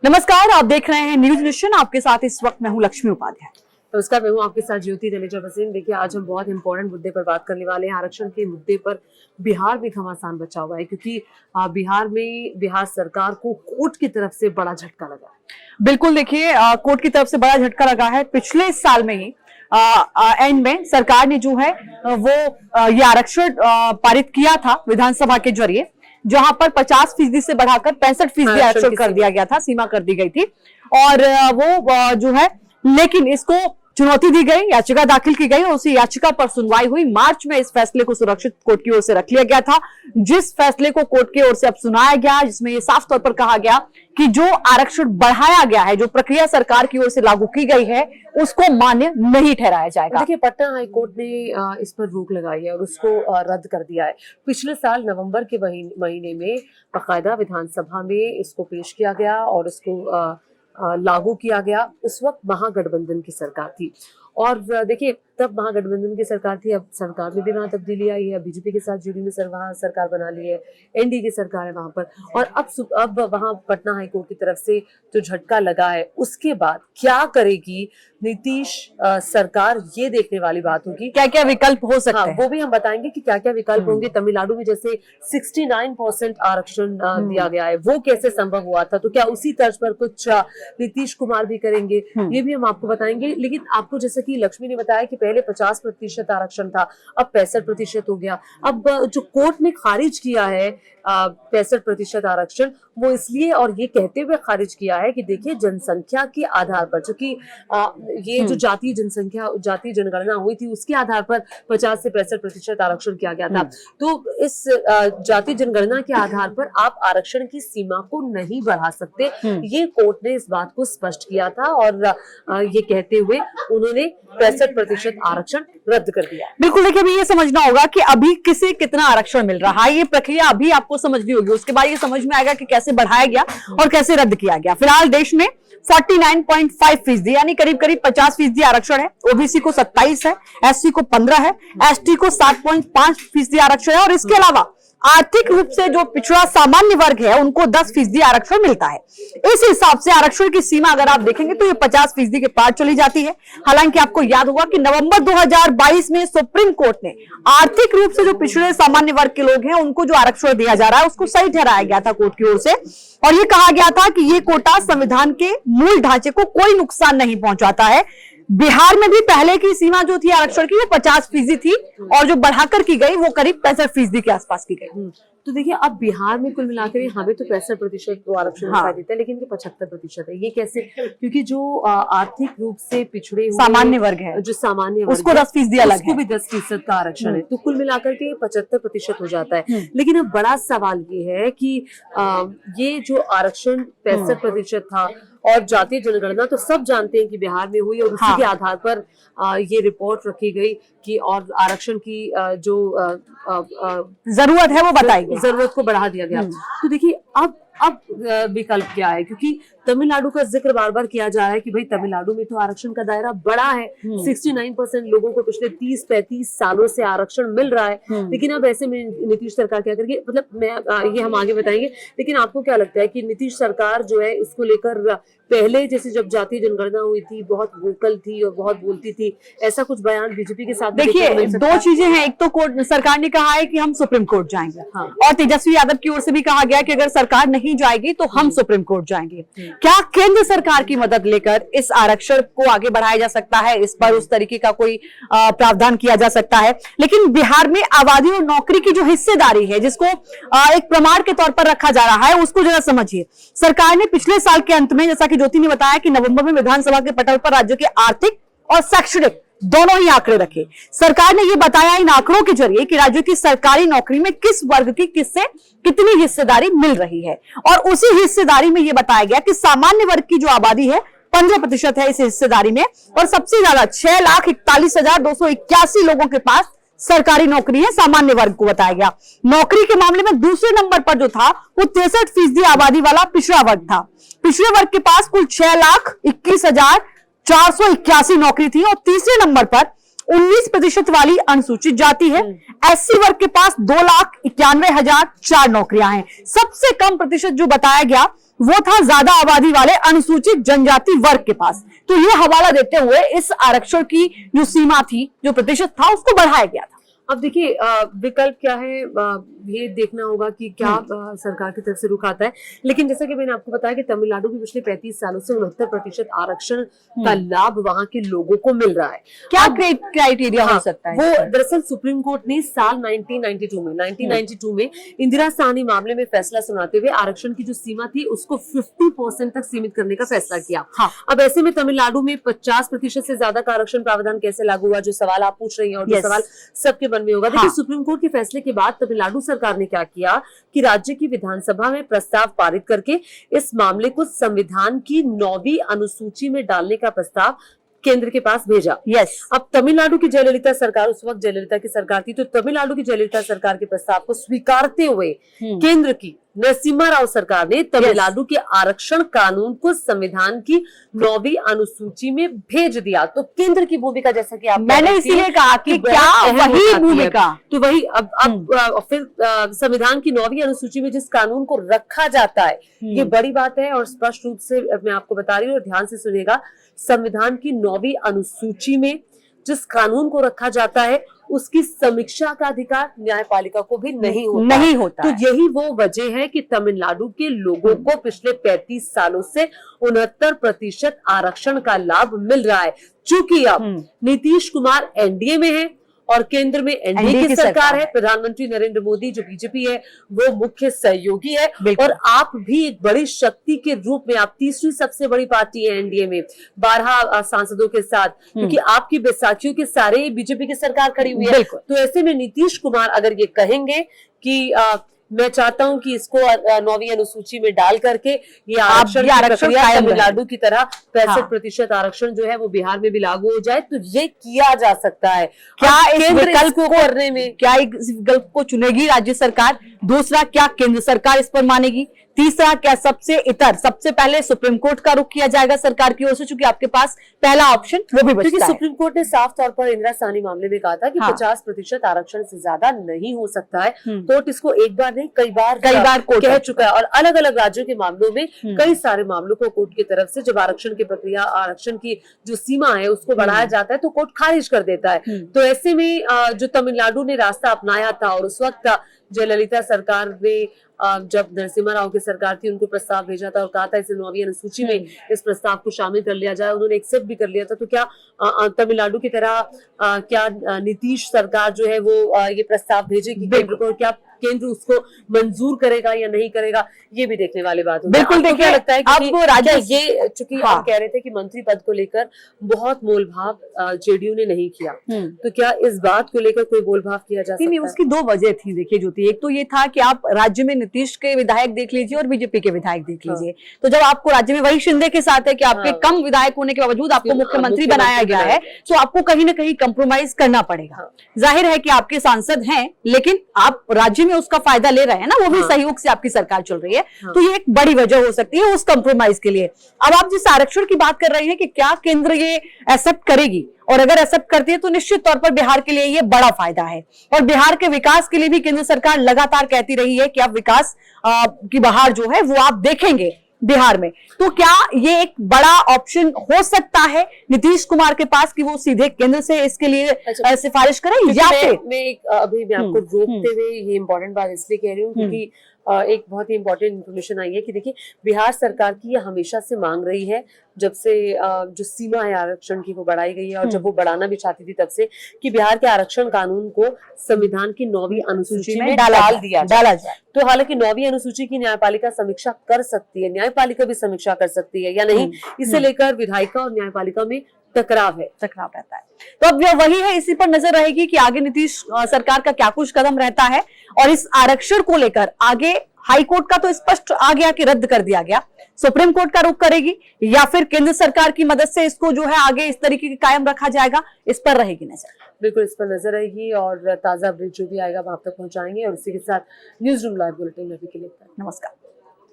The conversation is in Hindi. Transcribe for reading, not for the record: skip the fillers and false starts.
नमस्कार, आप देख रहे हैं न्यूज मिशन। आपके साथ इस वक्त मैं हूं लक्ष्मी उपाध्याय। नमस्कार, मैं हूं आपके साथ ज्योति तनेजा बसीन। देखिए, आज हम बहुत इंपॉर्टेंट मुद्दे पर बात करने वाले हैं। आरक्षण के मुद्दे पर बिहार भी घमासान बचा हुआ है, क्योंकि बिहार सरकार को कोर्ट की तरफ से बड़ा झटका लगा है। बिल्कुल, देखिए, कोर्ट की तरफ से बड़ा झटका लगा है। पिछले साल में ही एंड में सरकार ने जो है वो ये आरक्षण पारित किया था विधानसभा के जरिए, जहां पर 50% से बढ़ाकर 65% आरक्षण कर दिया गया था, सीमा कर दी गई थी। और वो जो है, लेकिन इसको चुनौती दी गई, याचिका दाखिल की गई और उसी याचिका पर सुनवाई हुई। मार्च में इस फैसले को सुरक्षित कोर्ट की ओर से रख लिया गया था, जिस फैसले को कोर्ट की ओर से अब सुनाया गया, जिसमें ये साफ तौर पर कहा गया कि जो आरक्षण बढ़ाया गया है, जो प्रक्रिया सरकार की ओर से लागू की गई है, उसको मान्य नहीं ठहराया जाएगा। देखिए, पटना हाई कोर्ट ने इस पर रोक लगाई है और उसको रद्द कर दिया है। पिछले साल नवंबर के महीने में बाकायदा विधानसभा में इसको पेश किया गया और इसको लागू किया गया। उस वक्त महागठबंधन की सरकार थी और देखिए, तब महागठबंधन की सरकार थी। अब सरकार में भी वहां तब्दीली आई है, बीजेपी के साथ जुड़ी में सरकार बना ली है, एनडीए की सरकार है वहां पर। और अब वहां पटना हाई कोर्ट की तरफ से जो झटका लगा है, उसके बाद क्या करेगी नीतीश सरकार, ये देखने वाली बात होगी। क्या क्या विकल्प हो सकते हैं, वो भी हम बताएंगे कि क्या क्या विकल्प होंगे। तमिलनाडु में जैसे 69% आरक्षण दिया गया है, वो कैसे संभव हुआ था, तो क्या उसी तर्ज पर कुछ नीतीश कुमार भी करेंगे, ये भी हम आपको बताएंगे। लेकिन आपको, जैसे कि लक्ष्मी ने बताया कि पहले 50% आरक्षण था, अब 65% हो गया। अब जो कोर्ट ने खारिज किया है 65% आरक्षण, वो इसलिए और ये कहते हुए खारिज किया है कि देखिए, जनसंख्या के आधार पर, चूंकि ये जो जातीय जनगणना हुई थी, उसके आधार पर 50 से 65% आरक्षण किया गया था। तो इस जातीय जनगणना के आधार पर आप आरक्षण की सीमा को नहीं बढ़ा सकते, ये कोर्ट ने इस बात को स्पष्ट किया था और ये कहते हुए उन्होंने 65% आरक्षण रद्द कर दिया। बिल्कुल, देखिए, अभी ये समझना होगा कि अभी किसे कितना आरक्षण मिल रहा है, ये प्रक्रिया अभी आपको समझनी होगी। उसके बाद ये समझ में आएगा कि कैसे बढ़ाया गया और कैसे रद्द किया गया। फिलहाल देश में 49.5% यानी करीब 50% आरक्षण है। ओबीसी को 27 है, एससी को 15 है, एसटी को 7.5% आरक्षण है और इसके अलावा आर्थिक रूप से जो पिछड़ा सामान्य वर्ग है, उनको 10% आरक्षण मिलता है। इस हिसाब से आरक्षण की सीमा अगर आप देखेंगे तो ये 50% के पार चली जाती है। हालांकि आपको याद होगा कि नवंबर 2022 में सुप्रीम कोर्ट ने आर्थिक रूप से जो पिछड़े सामान्य वर्ग के लोग हैं, उनको जो आरक्षण दिया जा रहा है, उसको सही ठहराया गया था कोर्ट की ओर से। और ये कहा गया था कि ये कोटा संविधान के मूल ढांचे को कोई नुकसान नहीं पहुंचाता है। बिहार में भी पहले की सीमा जो थी आरक्षण की, वो 50% थी और जो बढ़ाकर की गई वो करीब 65% के आसपास की गई। तो देखिए, अब बिहार में कुल मिलाकर हमें तो 65% तो आरक्षण दिखाई देता है, लेकिन ये 75% है। ये कैसे? क्योंकि जो आर्थिक रूप से पिछड़े हुए सामान्य वर्ग है, जो सामान्य उसको 10% अलग है, उसको भी 10% का आरक्षण है, तो कुल मिलाकर के 75% हो जाता है। लेकिन अब बड़ा सवाल ये है कि ये जो आरक्षण 65% था और जातीय जनगणना तो सब जानते हैं कि बिहार में हुई और उसी के आधार पर ये रिपोर्ट रखी गई कि और आरक्षण की जो जरूरत है वो बताई गई, जरूरत को बढ़ा दिया गया। तो देखिए, अब विकल्प क्या है, क्योंकि तमिलनाडु का जिक्र बार बार किया जा रहा है कि भाई तमिलनाडु में तो आरक्षण का दायरा बड़ा है, 69% लोगों को पिछले 30-35 सालों से आरक्षण मिल रहा है। लेकिन अब ऐसे में नीतीश सरकार क्या करेगी, मतलब ये हम आगे बताएंगे। लेकिन आपको क्या लगता है कि नीतीश सरकार जो है इसको लेकर पहले जैसे जब जातीय जनगणना हुई थी, बहुत वोकल थी और बहुत बोलती थी, ऐसा कुछ बयान बीजेपी के साथ? देखिए, दो चीजें हैं। एक तो कोर्ट सरकार ने कहा है कि हम सुप्रीम कोर्ट जाएंगे, और तेजस्वी यादव की ओर से भी कहा गया कि अगर सरकार नहीं जाएगी तो हम सुप्रीम कोर्ट जाएंगे। क्या केंद्र सरकार की मदद लेकर इस आरक्षण को आगे बढ़ाया जा सकता है? इस पर उस तरीके का कोई प्रावधान किया जा सकता है। लेकिन बिहार में आबादी और नौकरी की जो हिस्सेदारी है, जिसको एक प्रमाण के तौर पर रखा जा रहा है, उसको जरा समझिए। सरकार ने पिछले साल के अंत में, जैसा कि ज्योति ने बताया, कि नवंबर में विधानसभा के पटल पर राज्यों के आर्थिक और शैक्षणिक दोनों ही आंकड़े रखे। सरकार ने यह बताया इन आंकड़ों के जरिए कि राज्यों की सरकारी नौकरी में किस वर्ग की किससे कितनी हिस्सेदारी मिल रही है। और उसी हिस्सेदारी में यह बताया गया कि सामान्य वर्ग की जो आबादी है 15% है इस हिस्सेदारी में, और सबसे ज्यादा 6,41,281 लोगों के पास सरकारी नौकरी है, सामान्य वर्ग को बताया गया। नौकरी के मामले में दूसरे नंबर पर जो था वो 63% आबादी वाला पिछड़ा वर्ग था। पिछड़े वर्ग के पास कुल 6,21,481 नौकरी थी और तीसरे नंबर पर 19% वाली अनुसूचित जाति है। एससी वर्ग के पास 2,91,004 नौकरियां हैं। सबसे कम प्रतिशत जो बताया गया वो था ज्यादा आबादी वाले अनुसूचित जनजाति वर्ग के पास। तो ये हवाला देते हुए इस आरक्षण की जो सीमा थी, जो प्रतिशत था, उसको बढ़ाया गया था। अब देखिए विकल्प क्या है, ये देखना होगा कि क्या सरकार की तरफ से रुख आता है। लेकिन जैसा कि मैंने आपको बताया कि तमिलनाडु भी पिछले 35 सालों से 69% आरक्षण का लाभ वहां के लोगों को मिल रहा है। क्या क्राइटेरिया हो सकता है? वो दरअसल सुप्रीम कोर्ट ने साल 1992 में इंदिरा साहनी मामले में फैसला सुनाते हुए आरक्षण की जो सीमा थी उसको 50% तक सीमित करने का फैसला किया। हाँ। अब ऐसे में तमिलनाडु में 50% से ज्यादा का आरक्षण प्रावधान कैसे लागू हुआ, जो सवाल आप पूछ रही हैं और जो सवाल सबके मन में होगा। देखिए सुप्रीम कोर्ट के फैसले के बाद तमिलनाडु सरकार ने क्या किया कि राज्य की विधानसभा में प्रस्ताव पारित करके इस मामले को संविधान की 9वीं अनुसूची में डालने का प्रस्ताव केंद्र के पास भेजा। अब तमिलनाडु की जयललिता सरकार, उस वक्त जयललिता की सरकार थी, तो तमिलनाडु की जयललिता सरकार के प्रस्ताव को स्वीकारते हुए केंद्र की नरसिम्हा राव सरकार ने तमिलनाडु के आरक्षण कानून को संविधान की 9वीं अनुसूची में भेज दिया। तो केंद्र की भूमिका, जैसा कि आप मैंने इसीलिए कहा कि क्या वही भूमिका, तो वही अब फिर संविधान की 9वीं अनुसूची में जिस कानून को रखा जाता है, ये बड़ी बात है और स्पष्ट रूप से मैं आपको बता रही हूँ और ध्यान से सुनिएगा। संविधान की 9वीं अनुसूची में जिस कानून को रखा जाता है उसकी समीक्षा का अधिकार न्यायपालिका को भी नहीं होता। तो यही वो वजह है कि तमिलनाडु के लोगों को पिछले 35 सालों से 69% आरक्षण का लाभ मिल रहा है। चूंकि अब नीतीश कुमार एनडीए में है और केंद्र में एनडीए की सरकार है, प्रधानमंत्री नरेंद्र मोदी जो बीजेपी है वो मुख्य सहयोगी है, और आप भी एक बड़ी शक्ति के रूप में, आप तीसरी सबसे बड़ी पार्टी है एनडीए में 12 सांसदों के साथ, क्योंकि आपकी बैसाखियों के सारे बीजेपी की सरकार खड़ी हुई है। तो ऐसे में नीतीश कुमार अगर ये कहेंगे कि मैं चाहता हूं कि इसको 9वीं अनुसूची में डाल करके ये आरक्षण तमिलनाडु की तरह 65% आरक्षण जो है वो बिहार में भी लागू हो जाए, तो ये किया जा सकता है। क्या इस विकल्प को करने में, क्या इस विकल्प को चुनेगी राज्य सरकार? दूसरा, क्या केंद्र सरकार इस पर मानेगी? तीसरा, क्या सबसे पहले सुप्रीम कोर्ट का रुख किया जाएगा सरकार की ओर से, चूंकि आपके पास पहला ऑप्शन वो भी बचता है। क्योंकि सुप्रीम कोर्ट ने साफ तौर पर इंदिरा साहनी मामले में कहा था कि 50% आरक्षण से ज्यादा नहीं हो सकता है। कोर्ट इसको एक बार नहीं कई बार कह चुका है, और अलग अलग राज्यों के मामलों में कई सारे मामलों को कोर्ट की तरफ से जब आरक्षण की प्रक्रिया, आरक्षण की जो सीमा है उसको बढ़ाया जाता है तो कोर्ट खारिज कर देता है। तो ऐसे में जो तमिलनाडु ने रास्ता अपनाया था, और उस वक्त जयललिता सरकार ने जब नरसिम्हा राव की सरकार थी उनको प्रस्ताव भेजा था और कहा था इसे 9वीं अनुसूची में इस प्रस्ताव को शामिल कर लिया जाए, उन्होंने एक्सेप्ट भी कर लिया था। तो क्या तमिलनाडु की तरह क्या नीतीश सरकार जो है वो ये प्रस्ताव भेजेगी केंद्र को, क्या केंद्र उसको मंजूर करेगा या नहीं करेगा, ये भी देखने वाली बात होगी। बिल्कुल देखिए, लगता है कि वो राज्य ये चूंकि आप कह रहे थे कि मंत्री पद को लेकर बहुत मोलभाव जेडीयू ने नहीं किया, तो क्या इस बात को लेकर कोई मोलभाव किया जा सकता है? उसकी दो वजह थी। देखिए ज्योति, एक तो ये था कि आप राज्य में नीतीश के विधायक देख लीजिए और बीजेपी के विधायक देख लीजिए, तो जब आपको राज्य में वही शिंदे के साथ है कि आपके कम विधायक होने के बावजूद आपको मुख्यमंत्री बनाया गया है, तो आपको कहीं ना कहीं कंप्रोमाइज करना पड़ेगा। जाहिर है कि आपके सांसद हैं, लेकिन आप राज्य में उसका फायदा ले रहे हैं ना, वो भी सहयोग से आपकी सरकार चल रही है, तो ये एक बड़ी वजह हो सकती है उस कंप्रोमाइज के लिए। अब आप जिस आरक्षण की बात कर रहे हैं कि क्या केंद्र ये एक्सेप्ट करेगी, और अगर एक्सेप्ट करती है तो निश्चित तौर पर बिहार के लिए ये बड़ा फायदा है, और बिहार के विकास के लिए भी केंद्र सरकार लगातार कहती रही है कि अब विकास की बहार जो है वो आप देखेंगे बिहार में। तो क्या ये एक बड़ा ऑप्शन हो सकता है नीतीश कुमार के पास कि वो सीधे केंद्र से इसके लिए सिफारिश करें, या फिर अभी मैं आपको रोकते हुए ये इंपॉर्टेंट बात इसलिए कह रही हूँ क्योंकि एक बहुत ही इंपॉर्टेंट इन्फॉर्मेशन आई है कि देखिए बिहार सरकार की ये हमेशा से मांग रही है, जब से जो सीमा है आरक्षण की वो बढ़ाई गई है, और जब वो बढ़ाना भी चाहती थी तब से, कि बिहार के आरक्षण कानून को संविधान की 9वीं अनुसूची में डाल जाए। तो हालांकि 9वीं अनुसूची की न्यायपालिका समीक्षा कर सकती है, न्यायपालिका भी समीक्षा कर सकती है या नहीं, इसे लेकर विधायिका और न्यायपालिका में टकराव रहता है। तो अब वही है, इसी पर नजर रहेगी कि आगे नीतीश सरकार का क्या कुछ कदम रहता है, और इस आरक्षण को लेकर आगे हाई कोर्ट का तो स्पष्ट आ गया कि रद्द कर दिया गया, सुप्रीम कोर्ट का रुख करेगी या फिर केंद्र सरकार की मदद से इसको जो है आगे इस तरीके की कायम रखा जाएगा, इस पर रहेगी नजर। बिल्कुल इस पर नजर रहेगी, और ताजा अपडेट जो भी आएगा हम आप तक पहुंचाएंगे, और इसी के साथ न्यूज रूम लाइव बुलेटिन में भी के लिए नमस्कार।